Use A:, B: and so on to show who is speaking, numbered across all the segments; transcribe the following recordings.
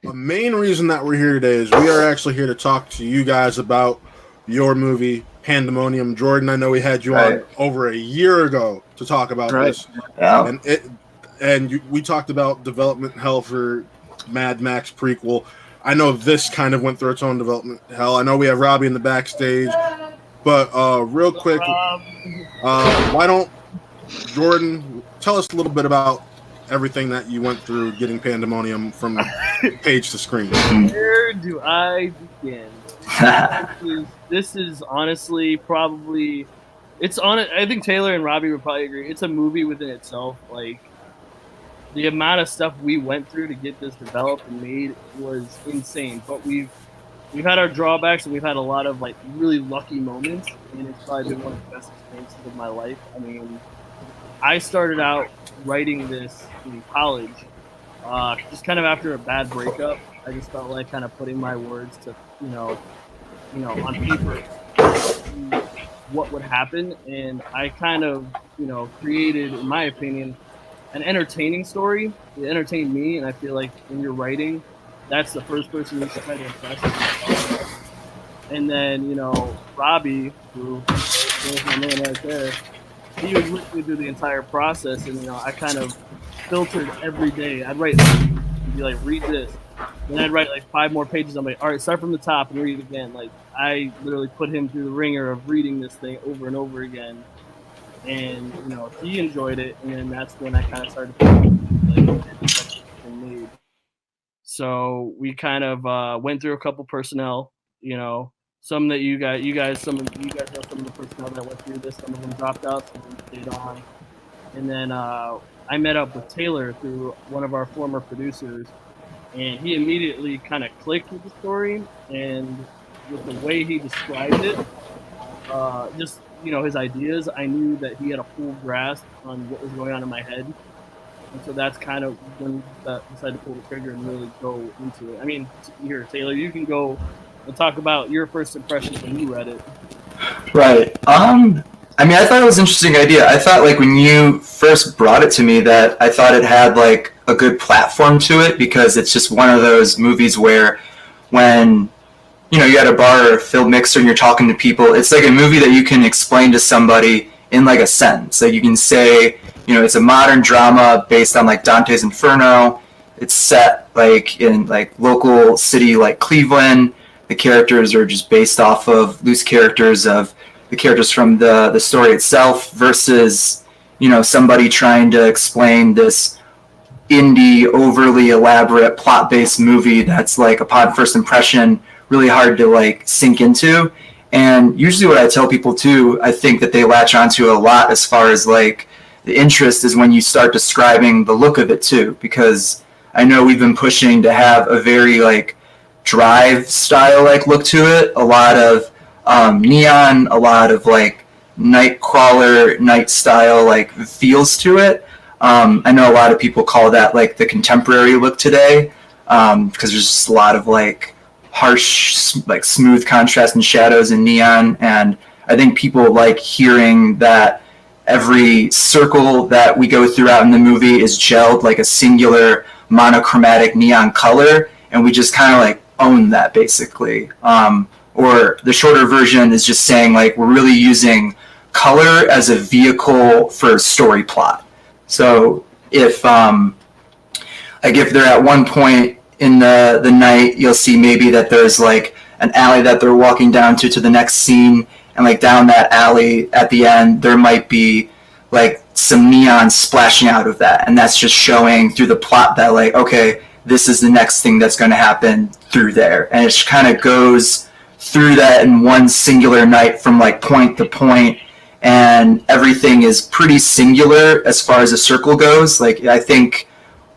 A: the main reason that we're here today is we are actually here to talk to you guys about your movie, Pandemonium. Jordan, I know we had you on over a year ago to talk about this.
B: Yeah.
A: We talked about development hell for Mad Max prequel. I know this kind of went through its own development hell. I know we have Robbie in the backstage, but real quick, why don't Jordan tell us a little bit about everything that you went through getting Pandemonium from page to screen?
C: Where do I begin? This is honestly probably I think Taylor and Robbie would probably agree. It's a movie within itself. Like, the amount of stuff we went through to get this developed and made was insane. But we've had our drawbacks, and we've had a lot of like really lucky moments, and it's probably been one of the best experiences of my life. I mean, I started out writing this in college, just kind of after a bad breakup. I just felt like kind of putting my words to, on paper, what would happen, and I kind of, created, in my opinion, an entertaining story. It entertained me, and I feel like when you're writing, that's the first person you should try to impress. And then, Robbie, who is my man right there, he was with me through the entire process, and I kind of filtered every day. I'd write, be like, read this, then I'd write like 5 more pages. I'm like, all right, start from the top and read it again. Like, I literally put him through the ringer of reading this thing over and over again, and he enjoyed it, and then that's when I kind of started made. So we kind of went through a couple personnel, some that you guys know some of the personnel that went through this. Some of them dropped out, some of them stayed on. And then I met up with Taylor through one of our former producers, and he immediately kind of clicked with the story, and with the way he described it, just his ideas, I knew that he had a full grasp on what was going on in my head. And so that's kind of when I decided to pull the trigger and really go into it. I mean, here, Taylor, you can go and talk about your first impressions when you read it.
B: Right. I mean, I thought it was an interesting idea. I thought, like, when you first brought it to me, that I thought it had, like, a good platform to it, because it's just one of those movies where when, you're at a bar or a film mixer and you're talking to people, it's like a movie that you can explain to somebody in, like, a sentence. Like, you can say, it's a modern drama based on, like, Dante's Inferno. It's set, like, in, like, local city like Cleveland. The characters are just based off of loose characters of the characters from the story itself, versus, somebody trying to explain this indie, overly elaborate, plot-based movie that's, like, upon first impression, really hard to, like, sink into. And usually what I tell people, too, I think that they latch onto a lot as far as, like, the interest is when you start describing the look of it, too, because I know we've been pushing to have a very, like, Drive style, like, look to it. A lot of neon, a lot of, like, Nightcrawler, night style, like, feels to it. I know a lot of people call that, like, the contemporary look today, because there's just a lot of, like, harsh, like, smooth contrast and shadows and neon, and I think people like hearing that every circle that we go throughout in the movie is gelled like a singular monochromatic neon color, and we just kind of, like, own that, basically. Or the shorter version is just saying, like, we're really using color as a vehicle for story plot. So if if they're at one point in the night, you'll see maybe that there's, like, an alley that they're walking down to the next scene, and, like, down that alley at the end there might be, like, some neon splashing out of that, and that's just showing through the plot that, like, okay, this is the next thing that's going to happen through there, and it kind of goes through that in one singular night from, like, point to point, and everything is pretty singular as far as a circle goes. Like, I think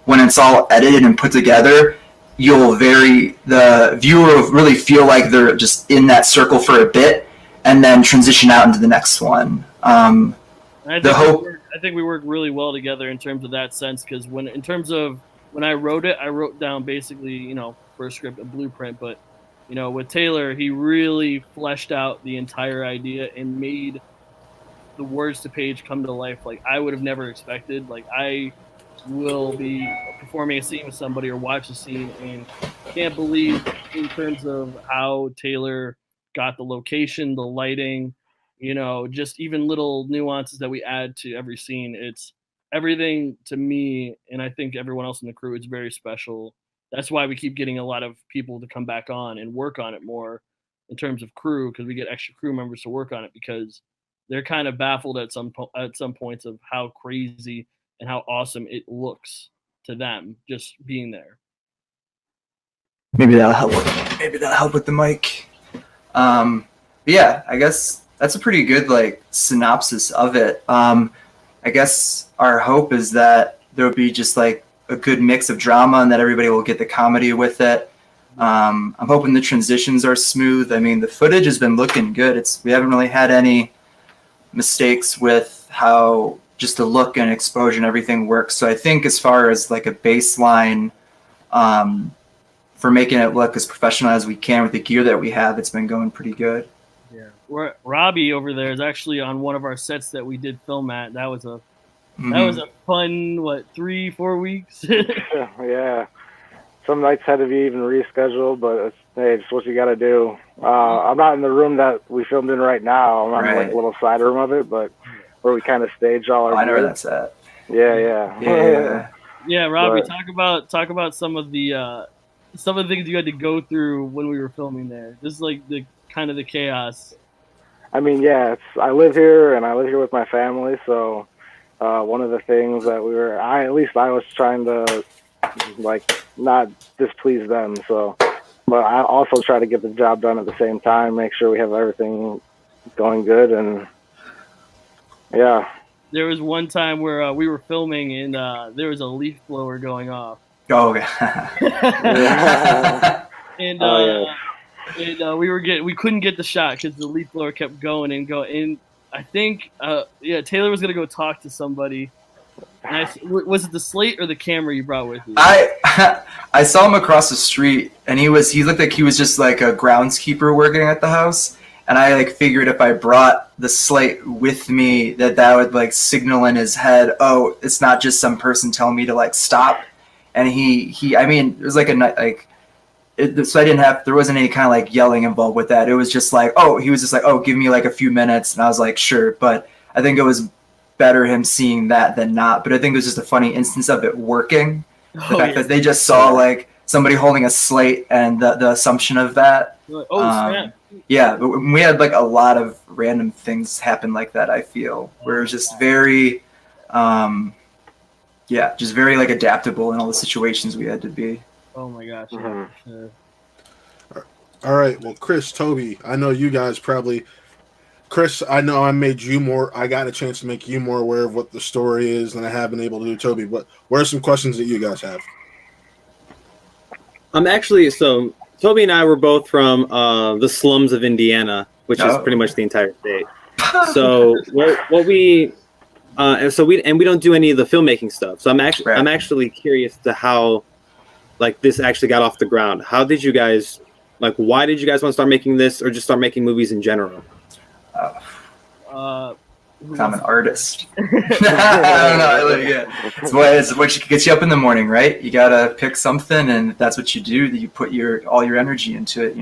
B: when it's all edited and put together, the viewer will really feel like they're just in that circle for a bit, and then transition out into the next one.
C: I think we work really well together in terms of that sense, because when I wrote it, I wrote down basically, for a script, a blueprint, but, with Taylor, he really fleshed out the entire idea and made the words to page come to life like I would have never expected. Like, I will be performing a scene with somebody or watch a scene, and can't believe in terms of how Taylor got the location, the lighting, just even little nuances that we add to every scene. It's everything to me, and I think everyone else in the crew, is very special. That's why we keep getting a lot of people to come back on and work on it more in terms of crew, because we get extra crew members to work on it, because they're kind of baffled at some points of how crazy and how awesome it looks to them just being there.
B: Maybe that'll help. Maybe that'll help with the mic. Yeah, I guess that's a pretty good like synopsis of it. I guess our hope is that there'll be just like a good mix of drama and that everybody will get the comedy with it. I'm hoping the transitions are smooth. I mean, the footage has been looking good. We haven't really had any mistakes with how just the look and exposure and everything works. So I think as far as like a baseline for making it look as professional as we can with the gear that we have, it's been going pretty good.
C: Yeah, Robbie over there is actually on one of our sets that we did film at. That was a fun 3-4 weeks.
D: Yeah, some nights had to be even rescheduled, but it's what you got to do. I'm not in the room that we filmed in right now. I'm in like a little side room of it, but where we kind of stage all our.
B: I know where that's at.
C: Yeah. Robbie, talk about some of the things you had to go through when we were filming there. Just like the kind of the chaos.
D: I mean, yeah, I live here and I live here with my family, so one of the things that I was trying to like not displease them, so but I also try to get the job done at the same time, make sure we have everything going good, and yeah. There
C: was one time where we were filming and there was a leaf blower going off.
B: Oh yeah.
C: And we couldn't get the shot because the leaf blower kept going and going. And I think Taylor was gonna go talk to somebody. And was it the slate or the camera you brought with you?
B: I saw him across the street, and he looked like he was just like a groundskeeper working at the house. And I like figured if I brought the slate with me, that would like signal in his head, oh, it's not just some person telling me to like stop. And I mean, it was like so I didn't have, there wasn't any kind of like yelling involved with that. It was just like, he was just like, give me like a few minutes. And I was like, sure. But I think it was better him seeing that than not. But I think it was just a funny instance of it working. The fact that they just saw like somebody holding a slate and the assumption of that.
C: Snap.
B: Yeah, but we had like a lot of random things happen like that, I feel, where it was just very, just very like adaptable in all the situations we had to be.
C: Oh my gosh.
A: Mm-hmm. All right, well, Chris, Toby, I know you guys probably, Chris, I know I got a chance to make you more aware of what the story is than I have been able to do, Toby, but what are some questions that you guys have?
E: So Toby and I were both from the slums of Indiana, which is pretty much the entire state. So we don't do any of the filmmaking stuff. So I'm actually curious to how like this actually got off the ground. How did you guys why did you guys want to start making this, or just start making movies in general?
B: I'm an artist. I don't know. It's what gets you up in the morning, right? You gotta pick something, and that's what you do. That you put all your energy into it.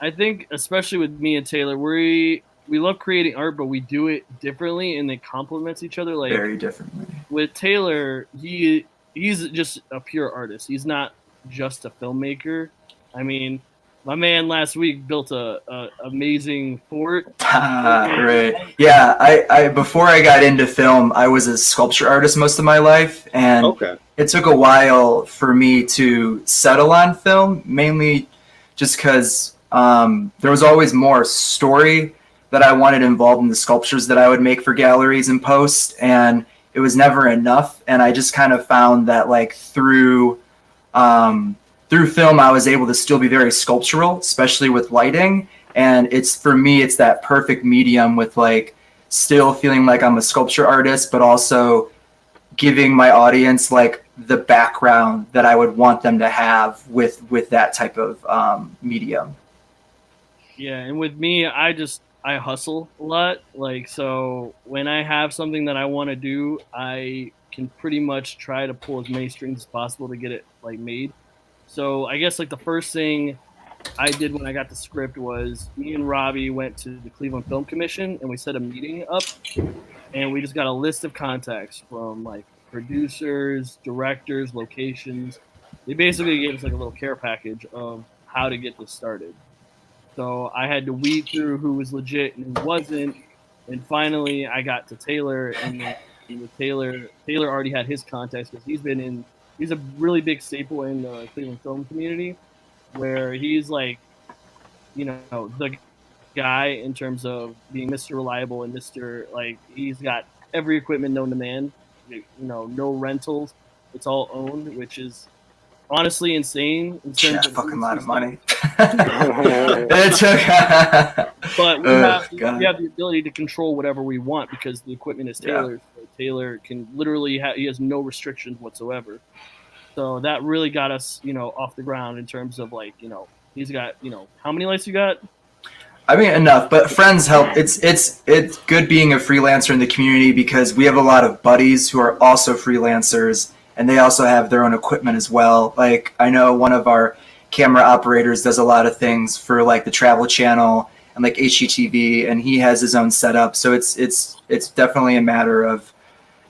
C: I think, especially with me and Taylor, we love creating art, but we do it differently, and it complements each other. Like
B: very differently. With
C: Taylor, he's just a pure artist. He's not just a filmmaker. I mean, my man last week built a amazing fort.
B: Right. Yeah. I before I got into film, I was a sculpture artist most of my life, and it took a while for me to settle on film, mainly just because there was always more story that I wanted involved in the sculptures that I would make for galleries and post, and it was never enough. And I just kind of found that like through film, I was able to still be very sculptural, especially with lighting. And for me, it's that perfect medium with like still feeling like I'm a sculpture artist, but also giving my audience like the background that I would want them to have with that type of medium.
C: Yeah, and with me, I hustle a lot. Like, so when I have something that I want to do, I can pretty much try to pull as many strings as possible to get it like made. So I guess like the first thing I did when I got the script was me and Robbie went to the Cleveland Film Commission and we set a meeting up, and we just got a list of contacts from like producers, directors, locations. They basically gave us like a little care package of how to get this started. So I had to weed through who was legit and who wasn't, and finally I got to Taylor, and with Taylor already had his contacts because he's a really big staple in the Cleveland film community, where he's like, the guy in terms of being Mr. Reliable and Mr. like he's got every equipment known to man, no rentals, it's all owned, which is honestly insane in terms
B: Yeah,
C: of
B: fucking lot of money.
C: It's
B: okay.
C: But we have the ability to control whatever we want because the equipment is Taylor's. So Taylor can literally he has no restrictions whatsoever. So that really got us, off the ground in terms of like, he's got, how many lights you got?
B: I mean, enough, but friends help. It's good being a freelancer in the community because we have a lot of buddies who are also freelancers, and they also have their own equipment as well. Like, I know one of our camera operators does a lot of things for like the Travel Channel and like HGTV, and he has his own setup. So it's definitely a matter of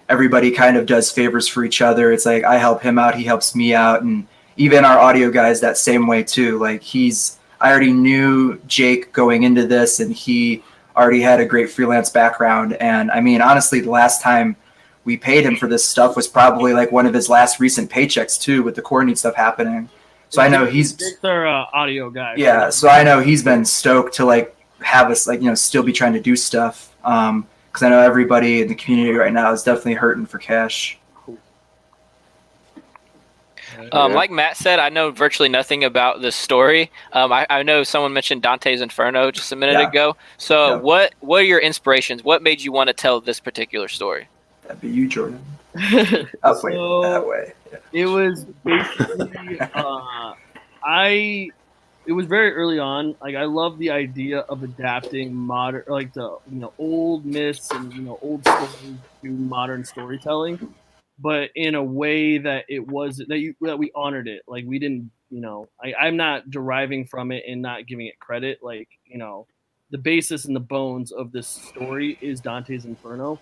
B: everybody kind of does favors for each other. It's like I help him out, he helps me out, and even our audio guys that same way too. Like I already knew Jake going into this, and he already had a great freelance background. And I mean, honestly, the last time we paid him for this stuff was probably like one of his last recent paychecks too, with the quarantine stuff happening. So I know he's
C: our audio guy.
B: Yeah, so I know he's been stoked to like have us like still be trying to do stuff. Because I know everybody in the community right now is definitely hurting for cash.
F: Like Matt said, I know virtually nothing about the story. I know someone mentioned Dante's Inferno just a minute ago. So what are your inspirations? What made you want to tell this particular story?
B: That'd be you, Jordan. I'll play it that way. Yeah.
C: It was basically, it was very early on. Like I love the idea of adapting modern, like the old myths and old stories to modern storytelling, but in a way that it was that we honored it. Like we didn't, I'm not deriving from it and not giving it credit. Like the basis and the bones of this story is Dante's Inferno.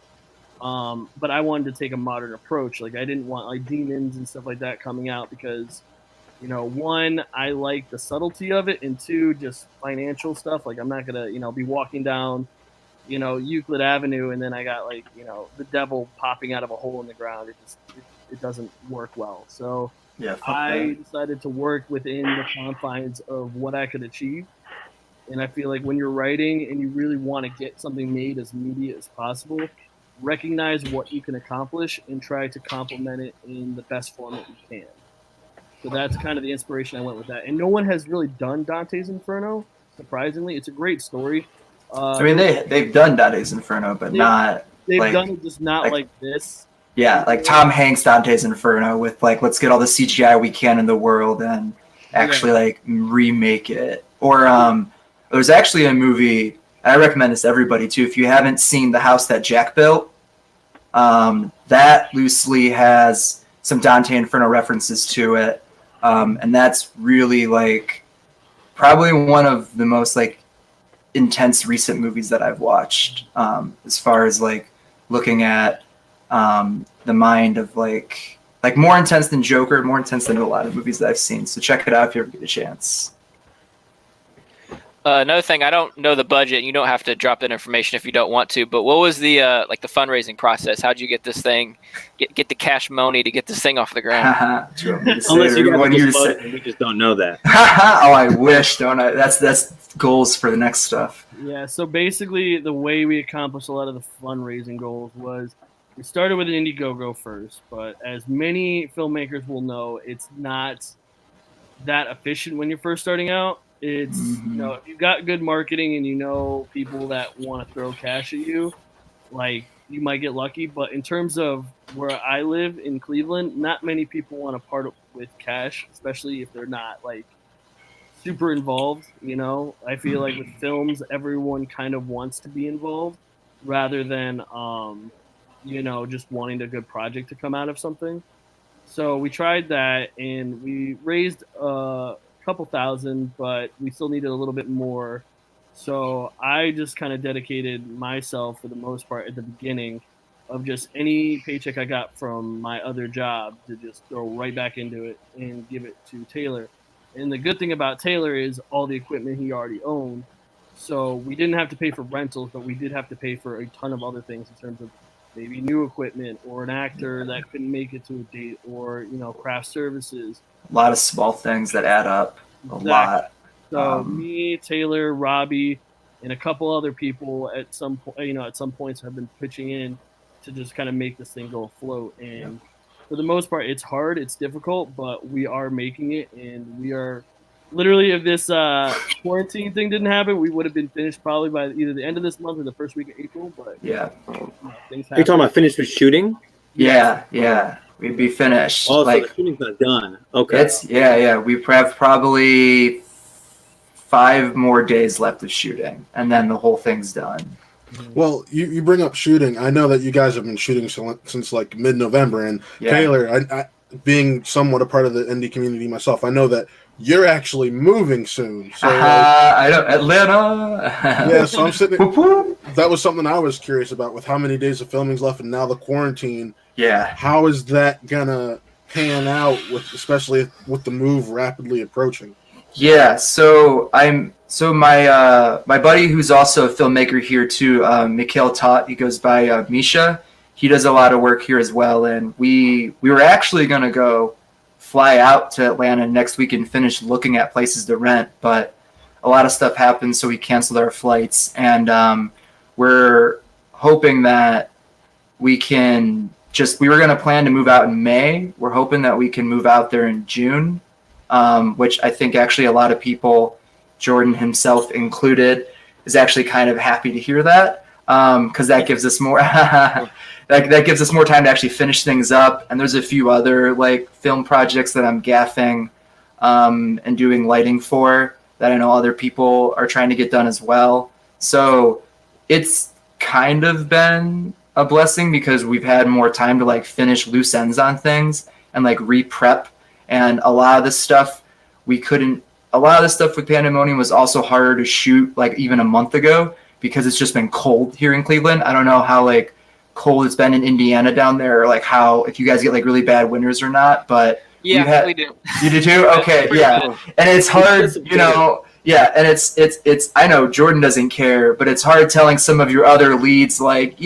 C: But I wanted to take a modern approach. Like I didn't want like demons and stuff like that coming out because, one, I like the subtlety of it, and two, just financial stuff. Like I'm not gonna, be walking down, Euclid Avenue and then I got like, the devil popping out of a hole in the ground. It doesn't work well. So I decided to work within the confines of what I could achieve. And I feel like when you're writing and you really want to get something made as immediate as possible, recognize what you can accomplish and try to complement it in the best form that you can. So that's kind of the inspiration I went with that. And no one has really done Dante's Inferno, surprisingly. It's a great story.
B: I mean, they've done Dante's Inferno, but
C: they've
B: like,
C: done it just not like this.
B: Yeah, like Tom Hanks' Dante's Inferno with like, let's get all the CGI we can in the world and actually like remake it. Or there's actually a movie, I recommend this to everybody too. If you haven't seen The House That Jack Built, that loosely has some Dante Inferno references to it. And that's really like probably one of the most like intense recent movies that I've watched, as far as like looking at the mind of like more intense than Joker, more intense than a lot of movies that I've seen. So check it out if you ever get a chance.
F: Another thing, I don't know the budget. You don't have to drop that information if you don't want to. But what was the like the fundraising process? How'd you get this thing, get the cash money to get this thing off the ground?
E: Unless you got the budget, we just don't know that.
B: Oh, I wish, don't I? That's goals for the next stuff.
C: Yeah. So basically, the way we accomplished a lot of the fundraising goals was we started with an Indiegogo first, but as many filmmakers will know, it's not that efficient when you're first starting out. It's, if you've got good marketing and people that want to throw cash at you, like you might get lucky. But in terms of where I live in Cleveland, not many people want to part with cash, especially if they're not like super involved. I feel like with films, everyone kind of wants to be involved rather than, just wanting a good project to come out of something. So we tried that, and we raised a couple thousand, but we still needed a little bit more. So I just kind of dedicated myself, for the most part, at the beginning, of just any paycheck I got from my other job to just throw right back into it and give it to Taylor. And the good thing about Taylor is all the equipment he already owned. So we didn't have to pay for rentals, but we did have to pay for a ton of other things in terms of maybe new equipment or an actor that couldn't make it to a date, or craft services.
B: A lot of small things that add up. A lot.
C: So me, Taylor, Robbie, and a couple other people at some points have been pitching in to just kind of make this thing go afloat. And for the most part, it's hard, it's difficult, but we are making it, and we are literally, if this quarantine thing didn't happen, we would have been finished probably by either the end of this month or the first week of April. But
E: Are
C: things happen.
E: you talking about finished with shooting?
B: Yeah. We'd be finished.
E: Oh, so the shooting's not done. Okay.
B: We have probably 5 more days left of shooting, and then the whole thing's done.
A: Well, you bring up shooting. I know that you guys have been shooting since like mid-November, and Taylor, I being somewhat a part of the indie community myself, I know that you're actually moving soon. So
B: I know, Atlanta.
A: Yeah, so I'm sitting. That was something I was curious about, with how many days of filming's left, and now the quarantine.
B: Yeah.
A: How is that gonna pan out, especially with the move rapidly approaching?
B: Yeah, so my buddy, who's also a filmmaker here too, Mikhail Tot, he goes by Misha. He does a lot of work here as well, and we were actually gonna go fly out to Atlanta next week and finish looking at places to rent, but a lot of stuff happened, so we canceled our flights, and we're hoping that we were gonna plan to move out in May. We're hoping that we can move out there in June. Which I think actually a lot of people, Jordan himself included, is actually kind of happy to hear that, because that gives us more that gives us more time to actually finish things up. And there's a few other like film projects that I'm gaffing and doing lighting for that I know other people are trying to get done as well. So it's kind of been a blessing, because we've had more time to like finish loose ends on things and like re-prep. And a lot of this stuff with Pandemonium was also harder to shoot like even a month ago, because it's just been cold here in Cleveland. I don't know how like cold it's been in Indiana down there, or like how, if you guys get like really bad winters or not, but
F: we do.
B: You do too? Okay, yeah. And it's hard, and it's I know Jordan doesn't care, but it's hard telling some of your other leads like,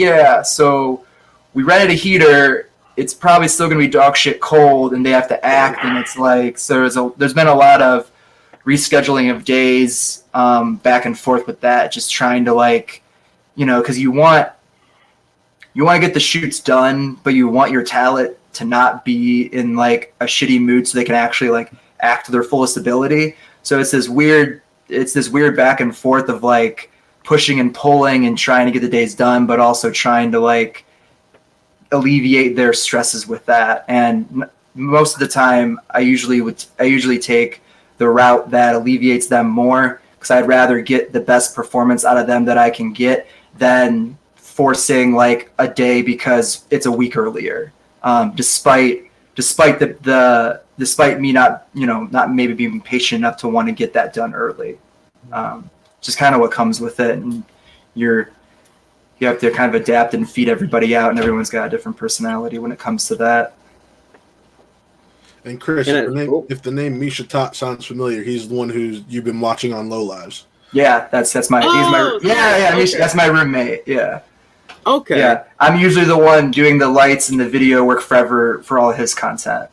B: so we rented a heater, it's probably still going to be dog shit cold, and they have to act, and it's like, so there's been a lot of rescheduling of days back and forth with that, just trying to like, because you want to get the shoots done, but you want your talent to not be in like a shitty mood so they can actually like act to their fullest ability. So it's this weird back and forth of like pushing and pulling and trying to get the days done, but also trying to like alleviate their stresses with that. And most of the time I usually take the route that alleviates them more, because I'd rather get the best performance out of them that I can get than forcing like a day because it's a week earlier, despite me not maybe being patient enough to want to get that done early. Just kind of what comes with it, and you have to kind of adapt and feed everybody out, and everyone's got a different personality when it comes to that.
A: And Chris, if the name Misha Tot sounds familiar, he's the one you've been watching on Low Lives.
B: Yeah, that's my Misha, that's my roommate. Yeah.
E: Okay.
B: Yeah, I'm usually the one doing the lights and the video work for all of his content.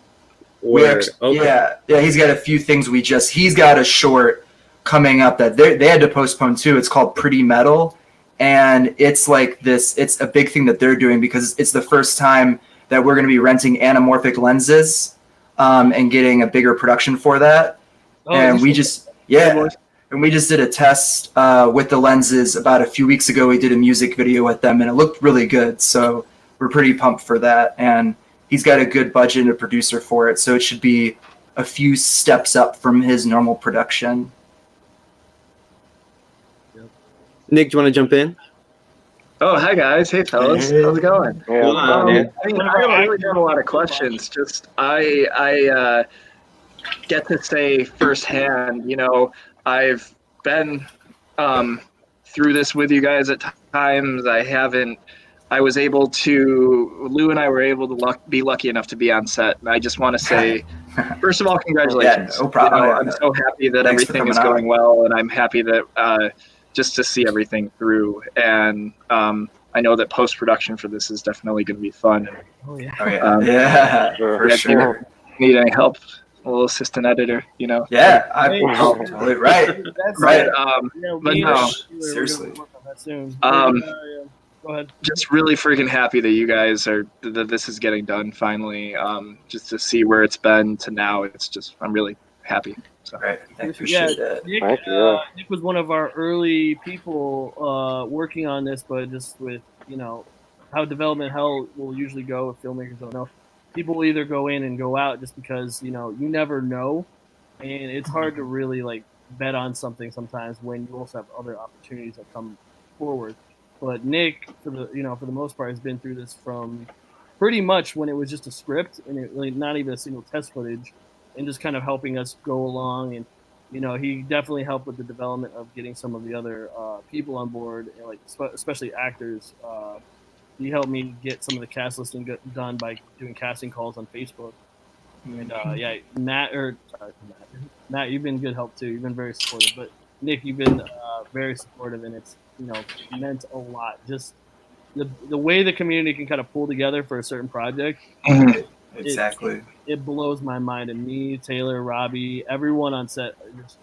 B: Yeah, he's got a few things he's got a short coming up that they had to postpone too. It's called Pretty Metal. And it's like it's a big thing that they're doing, because it's the first time that we're going to be renting anamorphic lenses and getting a bigger production for that. And we just did a test with the lenses about a few weeks ago. We did a music video with them, and it looked really good. So we're pretty pumped for that. And he's got a good budget and a producer for it. So it should be a few steps up from his normal production.
E: Nick, do you want to jump in?
G: Oh, hi guys. Hey fellas.
B: Hey.
G: How's it going?
D: Yeah,
E: Wow,
G: I
E: man.
G: mean, I don't really have a lot of questions. Just I get to say firsthand, I've been through this with you guys at times. I was able to, Lou and I were able to be lucky enough to be on set. And I just want to say, first of all, congratulations.
B: Yeah, no problem.
G: I'm so happy that
B: Thanks for
G: everything is
B: coming
G: going well, and I'm happy that just to see everything through. And I know that post-production for this is definitely going to be fun.
E: Oh yeah.
B: Oh yeah, for
G: Yeah,
B: sure.
G: Need any help? A little assistant editor,
B: Yeah, I'm totally right. Right.
G: But no,
B: seriously.
C: Go ahead.
G: Just really freaking happy that you guys that this is getting done finally. Just to see where it's been to now, I'm really happy. So.
B: Right. I appreciate that.
C: Nick was one of our early people working on this, but just with how development hell will usually go if filmmakers don't know. People will either go in and go out just because you never know, and it's hard to really like bet on something sometimes when you also have other opportunities that come forward. But Nick, for the most part, has been through this from pretty much when it was just a script and it really not even a single test footage, and just kind of helping us go along. And he definitely helped with the development of getting some of the other people on board, and like especially actors. He helped me get some of the cast listing done by doing casting calls on Facebook. And Matt, you've been good help too. You've been very supportive. But Nick, you've been very supportive, and it's meant a lot. Just the way the community can kind of pull together for a certain project.
B: Exactly.
C: It blows my mind. And me, Taylor, Robbie, everyone on set are just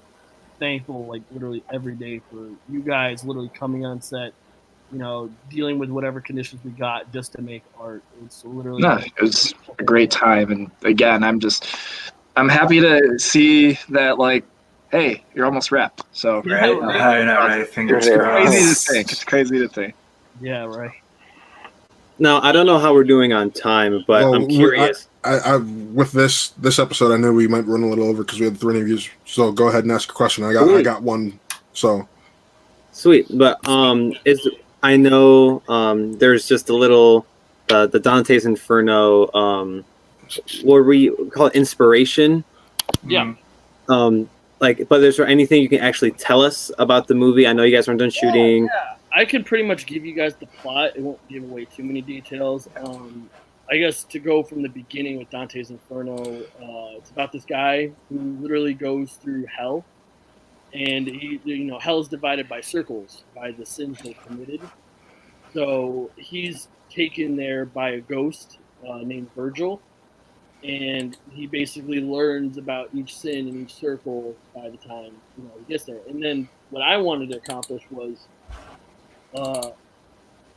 C: thankful, like literally every day, for you guys literally coming on set. Dealing with whatever conditions we got just to make art. It's literally
G: it was a great time. And again, I'm happy to see that, like, hey, you're almost wrapped. So
B: right, I know, right? Fingers crossed.
G: It's crazy to think.
C: Yeah, right.
E: Now I don't know how we're doing on time, but I'm curious.
A: I with this episode, I knew we might run a little over because we had 3 interviews. So go ahead and ask a question. I got one. So
E: sweet, but I know there's just a little the Dante's Inferno. What we call it, inspiration.
C: Yeah.
E: But is there anything you can actually tell us about the movie? I know you guys aren't done shooting.
C: Yeah. I can pretty much give you guys the plot. It won't give away too many details. I guess to go from the beginning with Dante's Inferno, it's about this guy who literally goes through hell. And hell is divided by circles, by the sins they committed. So he's taken there by a ghost named Virgil, and he basically learns about each sin in each circle by the time he gets there. And then what I wanted to accomplish was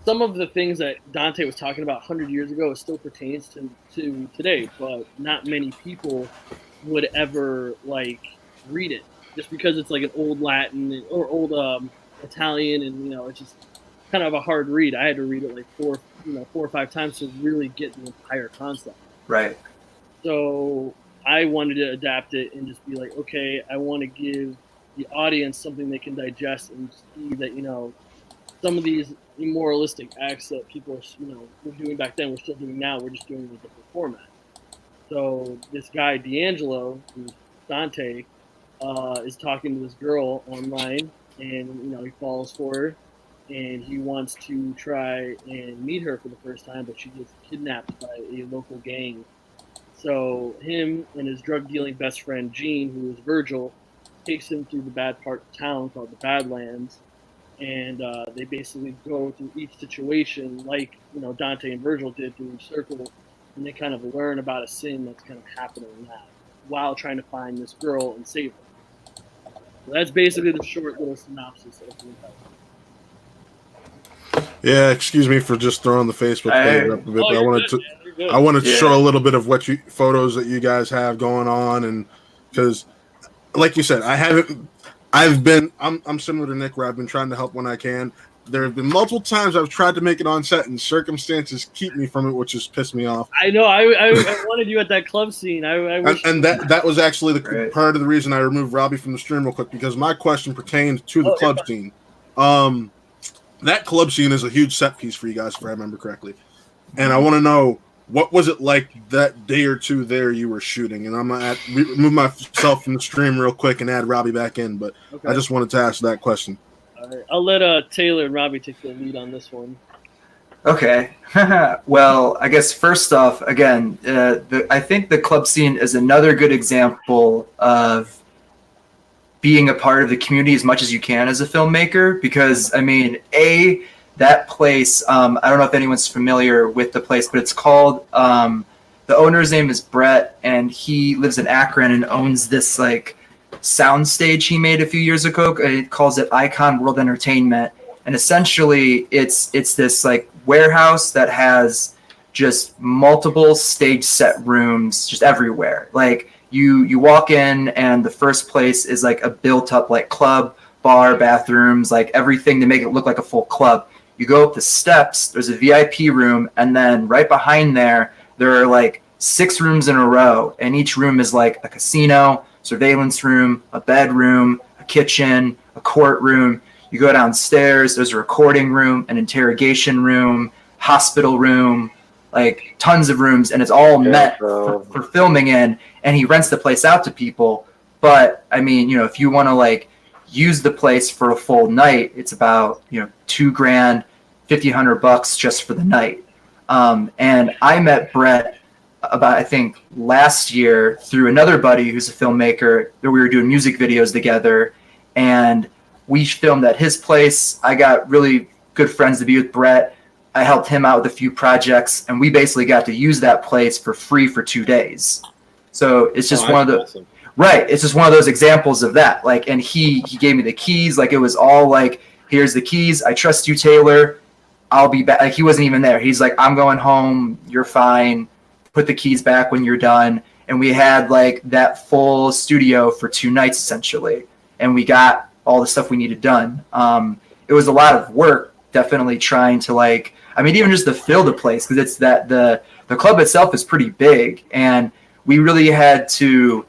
C: some of the things that Dante was talking about 100 years ago still pertains to today, but not many people would ever read it. Just because it's like an old Latin or old Italian, and it's just kind of a hard read. I had to read it like 4 or 5 times to really get the entire concept.
B: Right.
C: So I wanted to adapt it and just be like, okay, I want to give the audience something they can digest and see that some of these immoralistic acts that people were doing back then, we're still doing now. We're just doing it in a different format. So this guy Deangelo, who's Dante, is talking to this girl online, and he falls for her, and he wants to try and meet her for the first time, but she gets kidnapped by a local gang. So him and his drug dealing best friend Gene, who is Virgil, takes him through the bad part of town called the Badlands, and they basically go through each situation like Dante and Virgil did through each circle, and they kind of learn about a sin that's kind of happening now while trying to find this girl and save her. So that's basically the short little synopsis of the entire.
A: Yeah, excuse me for just throwing the Facebook page up a bit. But I wanted to show a little bit of photos that you guys have going on, and because, like you said, I'm similar to Nick, where I've been trying to help when I can. There have been multiple times I've tried to make it on set, and circumstances keep me from it, which has pissed me off.
C: I know. I wanted you at that club scene.
A: And that was actually part of the reason I removed Robbie from the stream real quick, because my question pertained to the club scene. that club scene is a huge set piece for you guys, if I remember correctly. And I want to know, what was it like that day or two there you were shooting? And I'm going to remove myself from the stream real quick and add Robbie back in, but okay. I just wanted to ask that question.
C: All right. I'll let Taylor and Robbie take the lead on this one.
B: Okay. Well, I guess first off, again, I think the club scene is another good example of being a part of the community as much as you can as a filmmaker, because, I mean, that place, I don't know if anyone's familiar with the place, but it's called, the owner's name is Brett, and he lives in Akron and owns this, like, soundstage he made a few years ago. He calls it Icon World Entertainment. And essentially, it's this, like, warehouse that has just multiple stage set rooms just everywhere. Like, you walk in, and the first place is, like, a built-up, like, club, bar, bathrooms, like, everything to make it look like a full club. You go up the steps, there's a VIP room, and then right behind there are like 6 rooms in a row, and each room is like a casino, surveillance room, a bedroom, a kitchen, a courtroom. You go downstairs, there's a recording room, an interrogation room, hospital room, like tons of rooms, and it's all meant for filming in, and he rents the place out to people. But I mean, you know, if you want to like use the place for a full night, it's about, you know, $2,000, $1,500 just for the night. And I met Brett about, I think, last year through another buddy who's a filmmaker, that we were doing music videos together, and we filmed at his place. I got really good friends to be with Brett. I helped him out with a few projects, and we basically got to use that place for free for 2 days. So it's just one of the awesome. Right. It's just one of those examples of that. Like, and he gave me the keys. Like, it was all like, here's the keys. I trust you, Taylor. I'll be back. Like, he wasn't even there. He's like, I'm going home. You're fine. Put the keys back when you're done. And we had like that full studio for 2 nights essentially. And we got all the stuff we needed done. It was a lot of work, definitely trying to like, I mean, even just to fill the place, because it's that the club itself is pretty big, and we really had to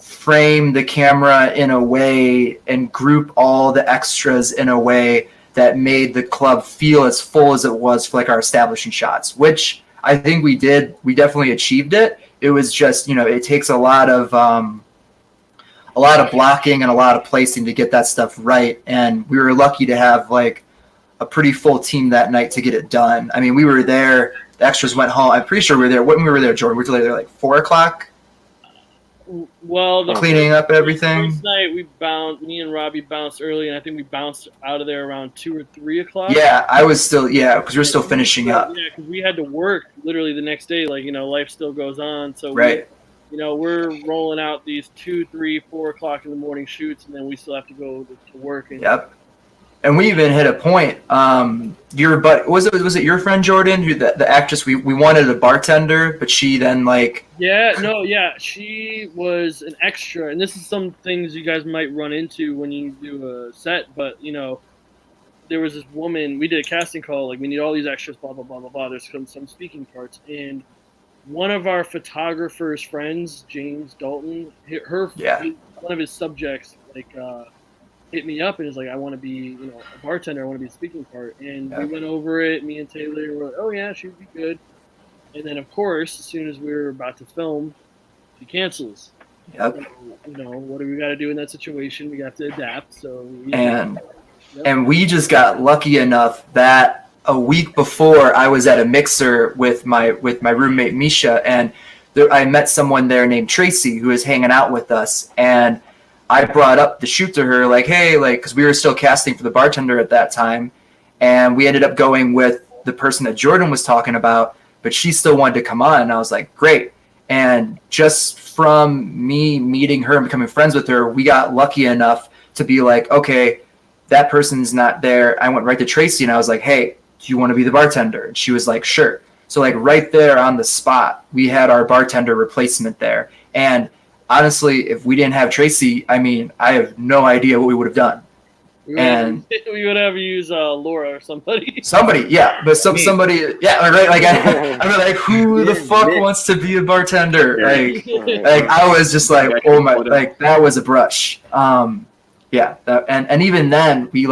B: frame the camera in a way and group all the extras in a way that made the club feel as full as it was for like our establishing shots, which I think we did. We definitely achieved it. It was just, you know, it takes a lot of blocking and a lot of placing to get that stuff right. And we were lucky to have like a pretty full team that night to get it done. I mean, we were there, the extras went home. I'm pretty sure we were there. When we were there, Jordan, we were there like 4 o'clock.
C: Well, the
B: cleaning up everything.
C: First night me and Robbie bounced early, and I think we bounced out of there around 2 or 3 o'clock.
B: Yeah, I was still, because we were still finishing up.
C: Yeah, because we had to work literally the next day. Like, you know, life still goes on. So,
B: right.
C: We're rolling out these 2, 3, 4 o'clock in the morning shoots, and then we still have to go to work.
B: Yep. And we even hit a point. Was it your friend Jordan, who the actress? We wanted a bartender, but she then like.
C: She was an extra, and this is some things you guys might run into when you do a set. But there was this woman. We did a casting call. Like, we need all these extras. Blah blah blah blah blah. There's some speaking parts, and one of our photographer's friends, James Dalton, one of his subjects, hit me up and is like, I want to be, a bartender. I want to be a speaking part. And we went over it. Me and Taylor were like, oh yeah, she'd be good. And then of course, as soon as we were about to film, she cancels.
B: Yep.
C: So, what do we got to do in that situation? We have to adapt. So
B: and we just got lucky enough that a week before I was at a mixer with my roommate Misha, and I met someone there named Tracy who was hanging out with us, and I brought up the shoot to her, like, hey, because we were still casting for the bartender at that time, and we ended up going with the person that Jordan was talking about, but she still wanted to come on, and I was like, great. And just from me meeting her and becoming friends with her, we got lucky enough to be like, okay, that person's not there. I went right to Tracy, and I was like, hey, do you want to be the bartender? And she was like, sure. So like right there on the spot, we had our bartender replacement there. And honestly, if we didn't have Tracy, I mean, I have no idea what we would have done.
C: We would have used Laura or somebody.
B: Somebody, yeah, but somebody, yeah, right. Like I'm like, who the fuck wants to be a bartender? Like I was just like, oh my, like that was a brush. And even then we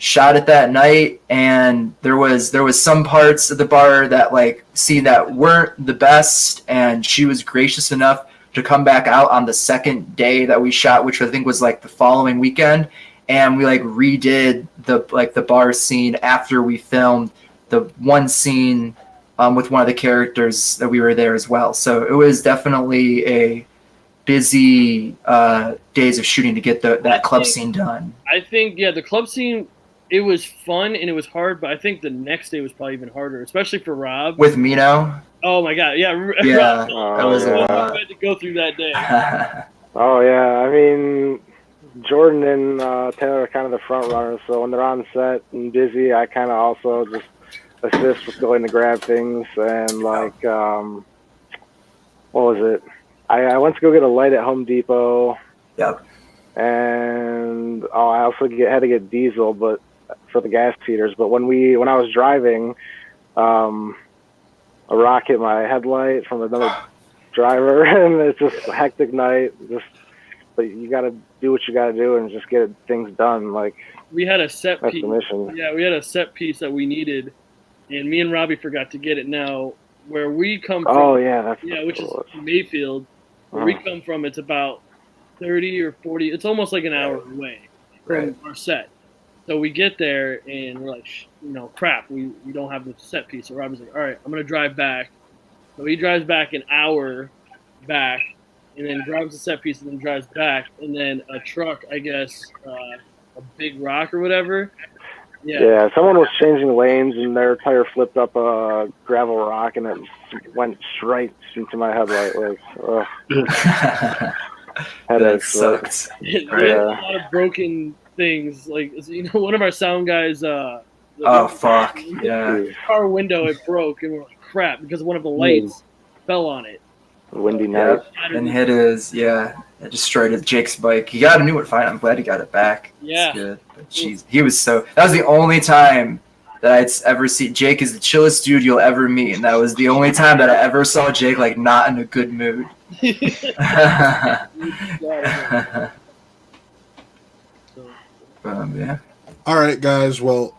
B: shot it that night, and there was some parts of the bar that like scene that weren't the best, and she was gracious enough to come back out on the second day that we shot, which I think was like the following weekend, and we like redid the bar scene after we filmed the one scene with one of the characters that we were there as well. So it was definitely a busy days of shooting to get that club scene done.
C: I think, yeah, the club scene, it was fun and it was hard, but I think the next day was probably even harder, especially for Rob.
B: With Mino?
C: Oh my God, yeah.
B: Yeah,
C: Rob,
B: that was a lot.
C: I had to go through that day.
D: Oh, yeah. I mean, Jordan and Taylor are kind of the front runners, so when they're on set and busy, I kind of also just assist with going to grab things. And, like, what was it? I went to go get a light at Home Depot.
B: Yep.
D: And I also had to get diesel, but for the gas heaters. But when I was driving, a rock hit my headlight from another driver, and it's just a hectic night. But you got to do what you got to do and just get things done. Like,
C: we had a set
D: that's
C: piece.
D: the mission.
C: Yeah, we had a set piece that we needed, and me and Robbie forgot to get it. Now, where we come from, which is Mayfield. Where we come from, it's about 30 or 40. It's almost like an hour away from our set. So we get there and we're like, crap, we don't have the set piece. So Robbie's like, all right, I'm going to drive back. So he drives back an hour back and then grabs the set piece and then drives back. And then a truck, I guess, a big rock or whatever.
D: Yeah, someone was changing lanes and their tire flipped up a gravel rock and it went straight into my headlight.
B: That sucks.
C: We had a lot of broken things. Like, one of our sound guys.
B: Oh fuck! Yeah.
C: Car window, it broke, and we're like, crap, because one of the lights fell on it.
D: Windy night.
B: And hit it destroyed Jake's bike. He got a new one fine. I'm glad he got it back.
C: Yeah.
B: It's good. But jeez, that was the only time that I'd ever see Jake is the chillest dude you'll ever meet, and that was the only time that I ever saw Jake like not in a good mood. Yeah.
A: All right, guys. Well,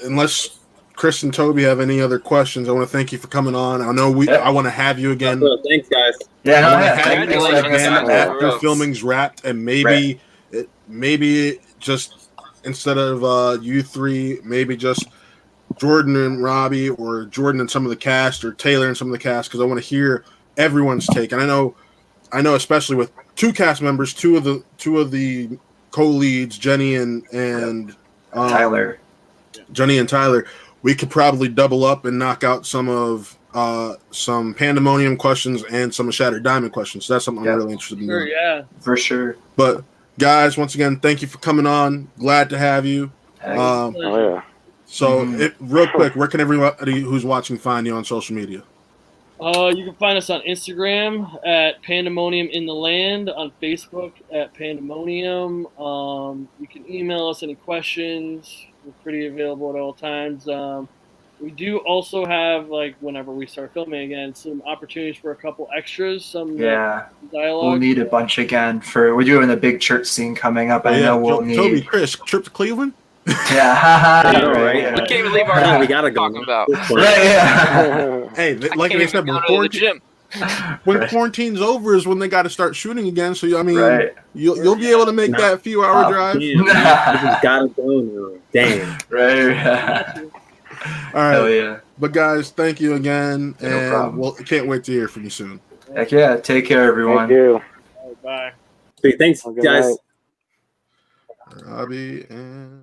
A: unless Chris and Toby have any other questions, I want to thank you for coming on. I know I want to have you again.
E: Thanks, guys.
B: Yeah,
A: I want to have you again after filming's wrapped, and maybe just instead of you three, maybe just Jordan and Robbie, or Jordan and some of the cast, or Taylor and some of the cast, because I want to hear everyone's take. And I know, especially with two cast members, two of the co-leads, Jenny and
B: Tyler.
A: Jenny and Tyler, we could probably double up and knock out some Pandemonium questions and some Shattered Diamond questions. So that's something I'm really interested in.
C: Sure, yeah.
B: For sure.
A: But guys, once again, thank you for coming on. Glad to have you. So, real quick, where can everybody who's watching find you on social media?
C: You can find us on Instagram at Pandemonium in the Land, on Facebook at Pandemonium. You can email us any questions. We're pretty available at all times. We do also have, like, whenever we start filming again, some opportunities for a couple extras, some dialogue.
B: We'll need a bunch again. We're doing a big church scene coming up. I know we'll need.
A: Toby, Chris, trip to Cleveland?
B: Right.
F: We can't even leave our house.
E: We gotta go.
F: About.
A: Hey, like they said, when quarantine's over is when they got to start shooting again. So I mean, you'll be able to make that few-hour drive.
E: This has gotta go now. Damn.
B: Right.
A: All right.
B: Hell yeah.
A: But guys, thank you again, and
B: problem.
A: can't wait to hear from you soon.
B: Heck yeah. Take care, everyone.
D: Thank you.
C: Bye.
E: Thanks, guys.
A: Robbie and